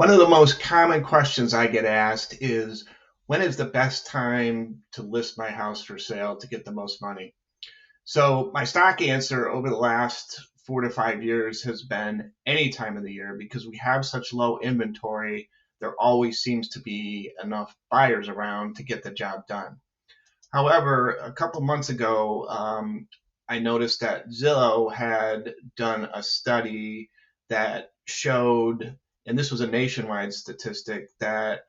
One of the most common questions I get asked is when is the best time to list my house for sale to get the most money? So, my stock answer over the last 4 to 5 years has been any time of the year because we have such low inventory. There always seems to be enough buyers around to get the job done. However, a couple months ago, I noticed that Zillow had done a study that showed, and this was a nationwide statistic, that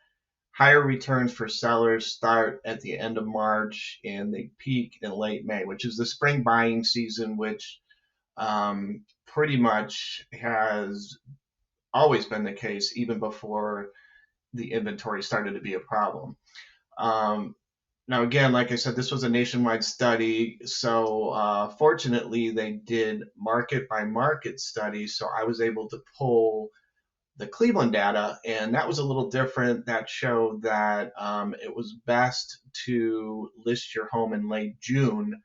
higher returns for sellers start at the end of March and they peak in late May, which is the spring buying season, which pretty much has always been the case, even before the inventory started to be a problem. Um, Now, again, like I said, this was a nationwide study. So, fortunately, they did market by market studies. So, I was able to pull the Cleveland data, and that was a little different. That showed that it was best to list your home in late June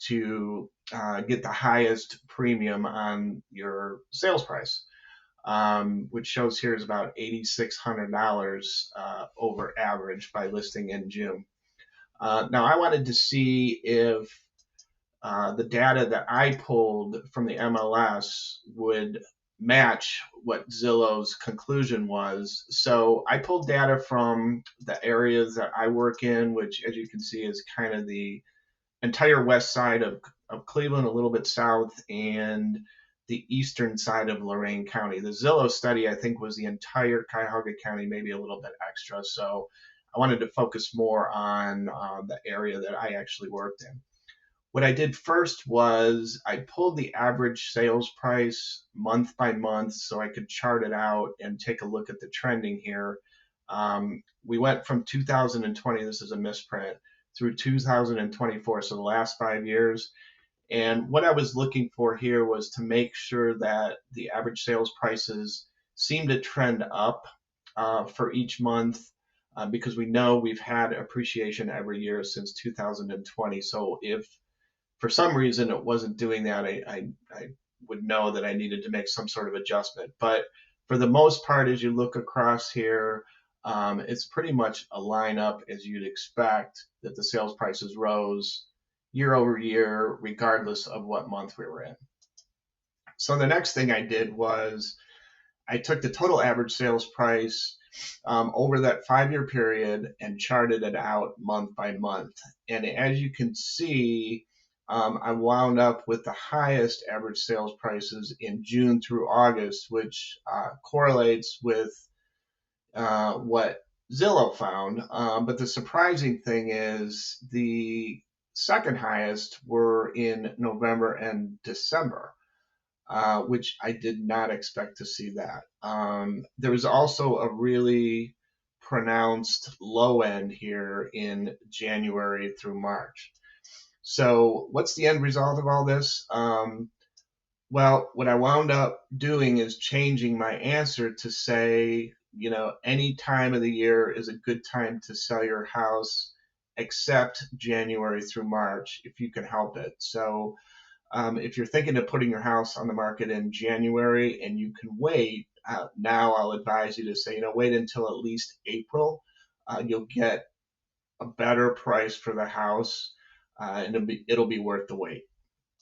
to get the highest premium on your sales price, which shows here is about $8,600 over average by listing in June. Now, I wanted to see if the data that I pulled from the MLS would match what Zillow's conclusion was. So I pulled data from the areas that I work in, which, as you can see, is kind of the entire west side of Cleveland, a little bit south, and the eastern side of Lorain County. The Zillow study, I think, was the entire Cuyahoga County, maybe a little bit extra. So I wanted to focus more on the area that I actually worked in. What I did first was I pulled the average sales price month by month so I could chart it out and take a look at the trending here. We went from 2020, this is a misprint, through 2024, so the last 5 years. And what I was looking for here was to make sure that the average sales prices seem to trend up for each month because we know we've had appreciation every year since 2020. So if for some reason it wasn't doing that, I would know that I needed to make some sort of adjustment. But for the most part, as you look across here, it's pretty much a lineup as you'd expect that the sales prices rose year over year, regardless of what month we were in. So the next thing I did was I took the total average sales price over that 5 year period and charted it out month by month. And as you can see, I wound up with the highest average sales prices in June through August, which correlates with what Zillow found. But the surprising thing is the second highest were in November and December, which I did not expect to see that. There was also a really pronounced low end here in January through March. So, what's the end result of all this? Well, what I wound up doing is changing my answer to say, any time of the year is a good time to sell your house except January through March if you can help it. So, if you're thinking of putting your house on the market in January and you can wait, now I'll advise you to say, wait until at least April. You'll get a better price for the house, and it'll be worth the wait.